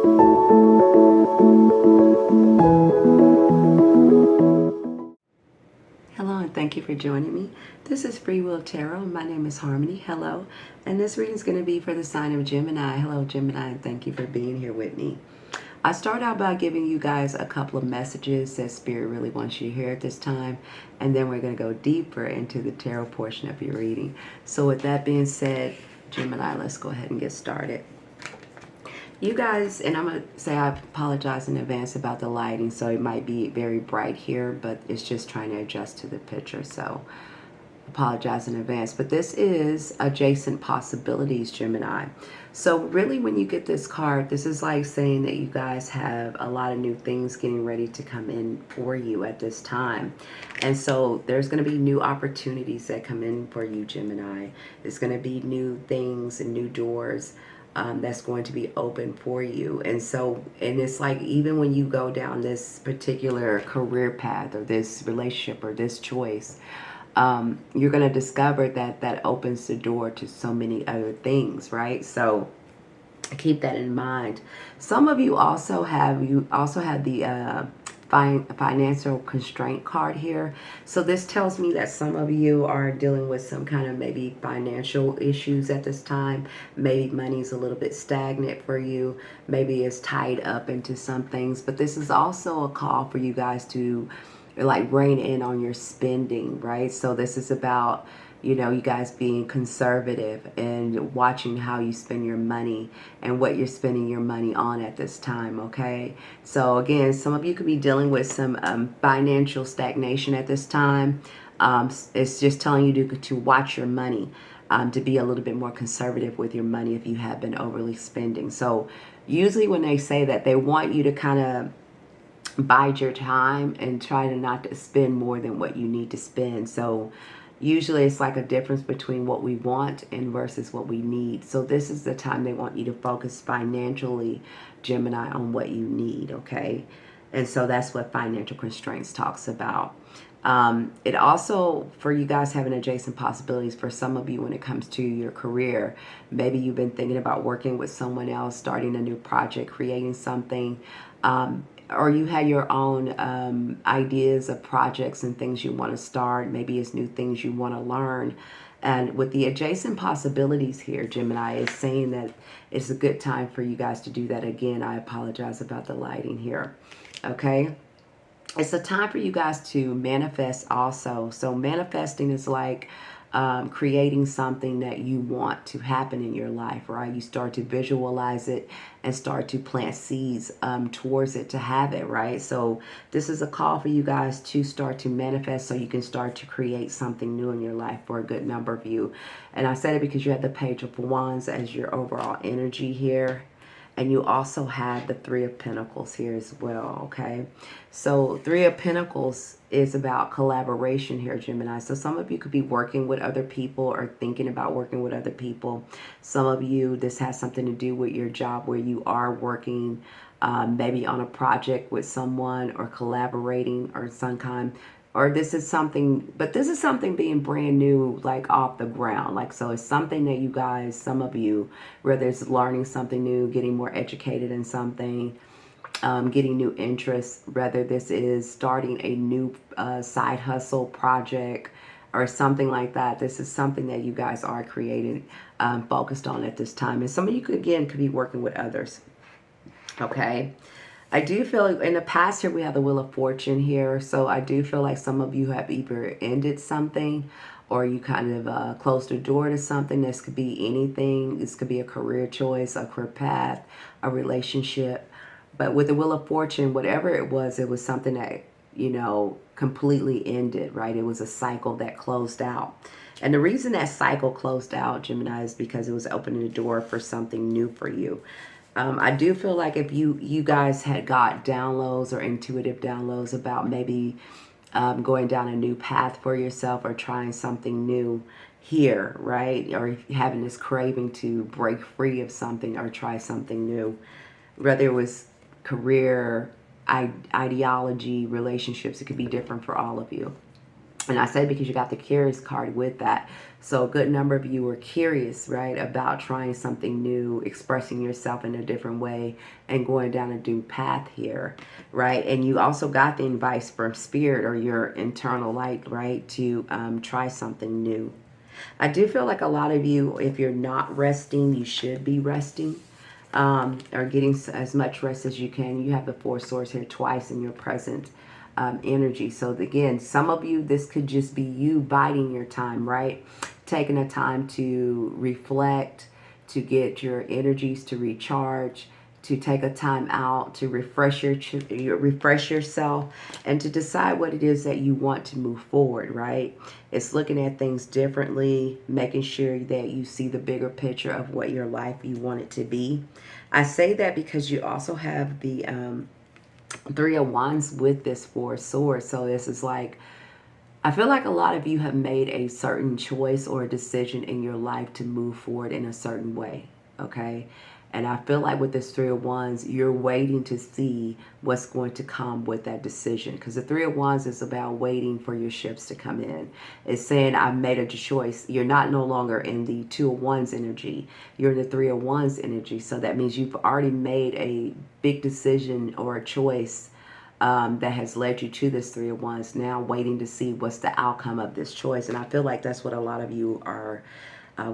Hello and thank you for joining me. This is Free Will Tarot. My name is Harmony. Hello. And this reading is going to be for the sign of Gemini. Hello, Gemini, and thank you for being here with me. I start out by giving you guys a couple of messages that Spirit really wants you to hear at this time. And then we're going to go deeper into the tarot portion of your reading. So with that being said, Gemini, let's go ahead and get started. You guys, and I'm going to say I apologize in advance about the lighting, so it might be very bright here, but it's just trying to adjust to the picture, so apologize in advance. But this is adjacent possibilities, Gemini. So really when you get this card, this is like saying that you guys have a lot of new things getting ready to come in for you at this time. And so there's going to be new opportunities that come in for you, Gemini. There's going to be new things and new doors that's going to be open for you. And so, and it's like, even when you go down this particular career path or this relationship or this choice, you're going to discover that that opens the door to so many other things, right? So keep that in mind. Some of you also have the financial constraint card here. So this tells me that some of you are dealing with some kind of maybe financial issues at this time. Maybe money's a little bit stagnant for you. Maybe it's tied up into some things. But this is also a call for you guys to like rein in on your spending, right? So this is about, you know, you guys being conservative and watching how you spend your money and what you're spending your money on at this time, okay? So again, some of you could be dealing with some financial stagnation at this time. It's just telling you to watch your money, to be a little bit more conservative with your money if you have been overly spending. So usually when they say that, they want you to kind of bide your time and try to not to spend more than what you need to spend. So usually it's like a difference between what we want and versus what we need. So this is the time they want you to focus financially, Gemini, on what you need, okay? And so that's what financial constraints talks about. It also, for you guys having adjacent possibilities, for some of you when it comes to your career, maybe you've been thinking about working with someone else, starting a new project, creating something, or you had your own ideas of projects and things you want to start. Maybe it's new things you want to learn. And with the adjacent possibilities here, Gemini is saying that it's a good time for you guys to do that. Again, I apologize about the lighting here. Okay. It's a time for you guys to manifest also. So manifesting is like creating something that you want to happen in your life, right? You start to visualize it and start to plant seeds towards it to have it, right? So this is a call for you guys to start to manifest so you can start to create something new in your life for a good number of you. And I said it because you have the Page of Wands as your overall energy here. And you also have the Three of Pentacles here as well, okay? So Three of Pentacles is about collaboration here, Gemini. So some of you could be working with other people or thinking about working with other people. Some of you, this has something to do with your job where you are working maybe on a project with someone or collaborating or some kind. Or this is something, but this is something being brand new, like off the ground. Like, so it's something that you guys, some of you, whether it's learning something new, getting more educated in something, getting new interests, whether this is starting a new side hustle project or something like that. This is something that you guys are creating, focused on at this time. And some of you, could, again, could be working with others. Okay. I do feel like in the past here we have the Wheel of Fortune here. So I do feel like some of you have either ended something or you kind of closed the door to something. This could be anything. This could be a career choice, a career path, a relationship. But with the Wheel of Fortune, whatever it was something that, you know, completely ended, right? It was a cycle that closed out. And the reason that cycle closed out, Gemini, is because it was opening the door for something new for you. I do feel like if you guys had got downloads or intuitive downloads about maybe going down a new path for yourself or trying something new here, right? Or having this craving to break free of something or try something new, whether it was career, ideology, relationships, it could be different for all of you. And I say because you got the curious card with that. So a good number of you were curious, right, about trying something new, expressing yourself in a different way, and going down a new path here, right? And you also got the advice from spirit or your internal light, right, to try something new. I do feel like a lot of you, if you're not resting, you should be resting, or getting as much rest as you can. You have the Four Swords here twice in your present energy. So again, some of you, this could just be you biding your time, right? Taking a time to reflect, to get your energies to recharge, to take a time out to refresh refresh yourself, and to decide what it is that you want to move forward, right? It's looking at things differently, making sure that you see the bigger picture of what your life you want it to be. I say that because you also have the Three of Wands with this Four of Swords. So this is like, I feel like a lot of you have made a certain choice or a decision in your life to move forward in a certain way, okay? And I feel like with this Three of Wands, you're waiting to see what's going to come with that decision. Because the Three of Wands is about waiting for your ships to come in. It's saying, I've made a choice. You're not no longer in the Two of Wands energy. You're in the Three of Wands energy. So that means you've already made a big decision or a choice that has led you to this Three of Wands, now waiting to see what's the outcome of this choice. And I feel like that's what a lot of you are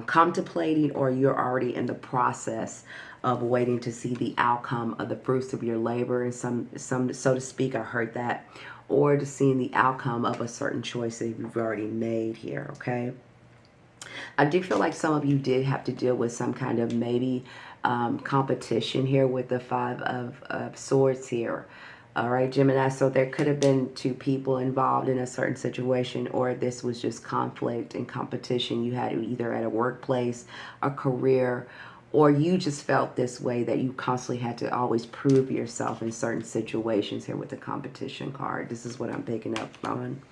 contemplating, or you're already in the process of waiting to see the outcome of the fruits of your labor, and some so to speak, I heard that, or to seeing the outcome of a certain choice that you've already made here, okay? I do feel like some of you did have to deal with some kind of maybe competition here with the Five of Swords here. All right, Gemini, so there could have been two people involved in a certain situation, or this was just conflict and competition you had either at a workplace, a career, or you just felt this way that you constantly had to always prove yourself in certain situations here with the competition card. This is what I'm picking up on.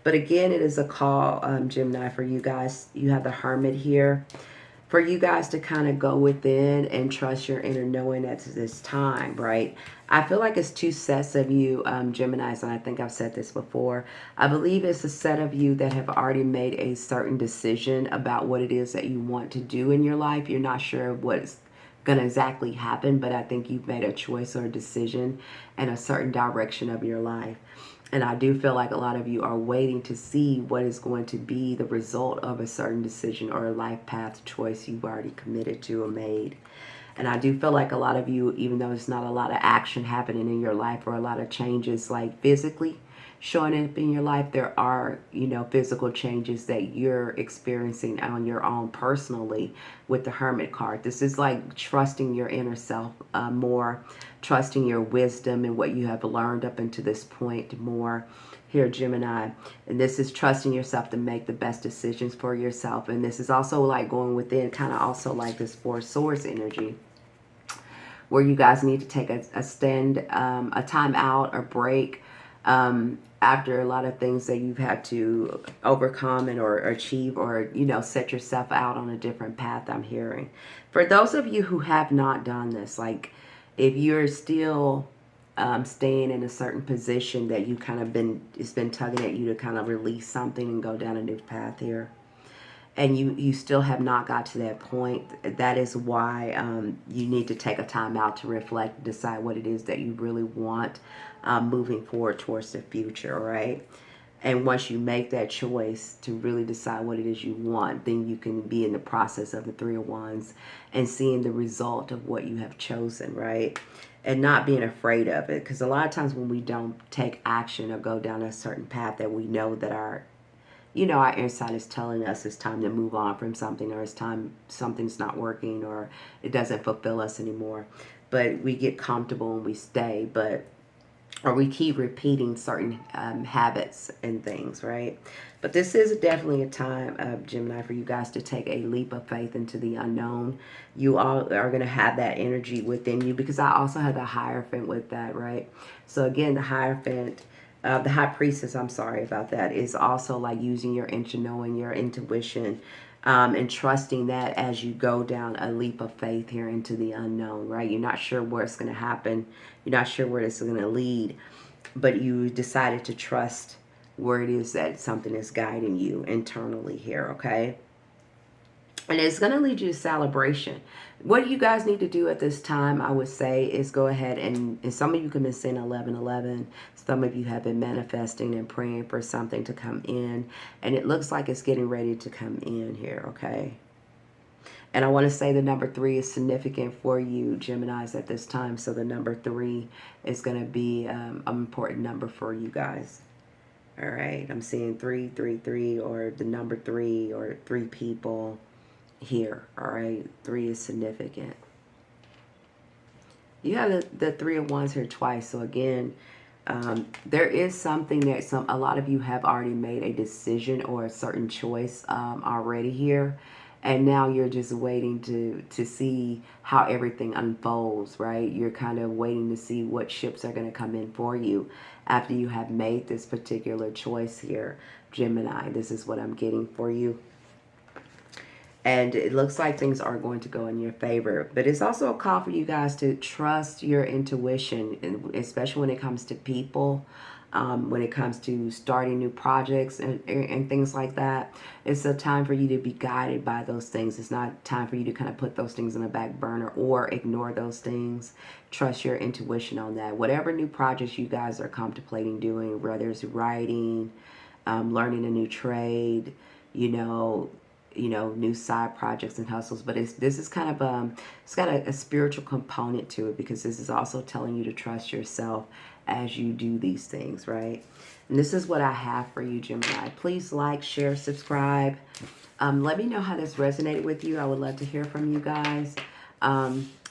But again, it is a call, Gemini, for you guys. You have the Hermit here. For you guys to kind of go within and trust your inner knowing at this time, right? I feel like it's two sets of you, Geminis, and I think I've said this before. I believe it's a set of you that have already made a certain decision about what it is that you want to do in your life. You're not sure what's going to exactly happen, but I think you've made a choice or a decision in a certain direction of your life. And I do feel like a lot of you are waiting to see what is going to be the result of a certain decision or a life path choice you've already committed to or made. And I do feel like a lot of you, even though there's not a lot of action happening in your life or a lot of changes like physically showing up in your life, there are, you know, physical changes that you're experiencing on your own personally with the Hermit card. This is like trusting your inner self more, trusting your wisdom and what you have learned up until this point more here, Gemini. And this is trusting yourself to make the best decisions for yourself. And this is also like going within, kind of also like this Four Swords energy, where you guys need to take a stand, a time out or break, after a lot of things that you've had to overcome and or achieve, or, you know, set yourself out on a different path, I'm hearing. For those of you who have not done this, like if you're still staying in a certain position that you kind of it's been tugging at you to kind of release something and go down a new path here, and you still have not got to that point, that is why you need to take a time out to reflect, decide what it is that you really want moving forward towards the future, right? And once you make that choice to really decide what it is you want, then you can be in the process of the Three of Wands and seeing the result of what you have chosen, right? And not being afraid of it. Because a lot of times when we don't take action or go down a certain path that we know that our inside is telling us it's time to move on from something, or it's time something's not working, or it doesn't fulfill us anymore. But we get comfortable and we stay, or we keep repeating certain habits and things, right? But this is definitely a time, Gemini, for you guys to take a leap of faith into the unknown. You all are going to have that energy within you, because I also have the Hierophant with that, right? So again, the Hierophant, the High Priestess, I'm sorry about that, is also like using your knowing, your intuition, and trusting that as you go down a leap of faith here into the unknown, right? You're not sure where it's going to happen. You're not sure where this is going to lead, but you decided to trust where it is that something is guiding you internally here, okay? And it's going to lead you to celebration. What you guys need to do at this time, I would say, is go ahead and some of you can be saying 1111. Some of you have been manifesting and praying for something to come in. And it looks like it's getting ready to come in here, okay? And I want to say the number 3 is significant for you, Geminis, at this time. So the number 3 is going to be an important number for you guys. All right. I'm seeing 333 or the number 3 or 3 people here. All right. 3 is significant. You have the 3 of Wands here twice. So again, there is something that a lot of you have already made a decision or a certain choice already here. And now you're just waiting to see how everything unfolds, right? You're kind of waiting to see what ships are going to come in for you after you have made this particular choice here, Gemini. This is what I'm getting for you. And it looks like things are going to go in your favor. But it's also a call for you guys to trust your intuition, especially when it comes to people. When it comes to starting new projects and things like that. It's a time for you to be guided by those things. It's not time for you to kind of put those things in the back burner or ignore those things. Trust your intuition on that. Whatever new projects you guys are contemplating doing, whether it's writing, learning a new trade, new side projects and hustles, but this is kind of it's got a spiritual component to it, because this is also telling you to trust yourself as you do these things, right? And this is what I have for you, Gemini. Please like, share, subscribe. Let me know how this resonated with you. I would love to hear from you guys.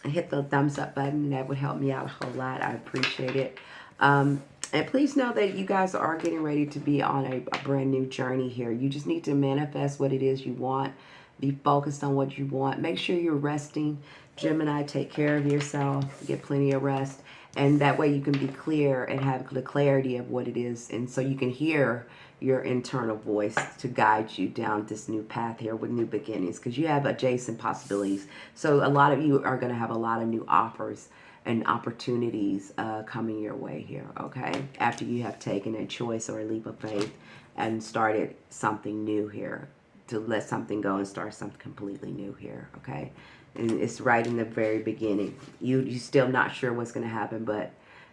Hit the thumbs up button. That would help me out a whole lot. I appreciate it. And please know that you guys are getting ready to be on a brand new journey here. You just need to manifest what it is you want. Be focused on what you want. Make sure you're resting. Gemini, take care of yourself. Get plenty of rest. And that way you can be clear and have the clarity of what it is. And so you can hear your internal voice to guide you down this new path here with new beginnings. Because you have adjacent possibilities. So a lot of you are going to have a lot of new offers and opportunities coming your way here, okay? After you have taken a choice or a leap of faith and started something new here, to let something go and start something completely new here, okay? And it's right in the very beginning. You're still not sure what's going to happen, but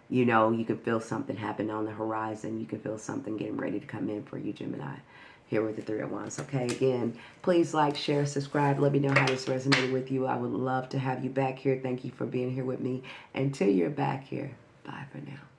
you can feel something happen on the horizon. You can feel something getting ready to come in for you, Gemini. Here with the 3 of Wands. Okay, again, please like, share, subscribe. Let me know how this resonated with you. I would love to have you back here. Thank you for being here with me. Until you're back here, bye for now.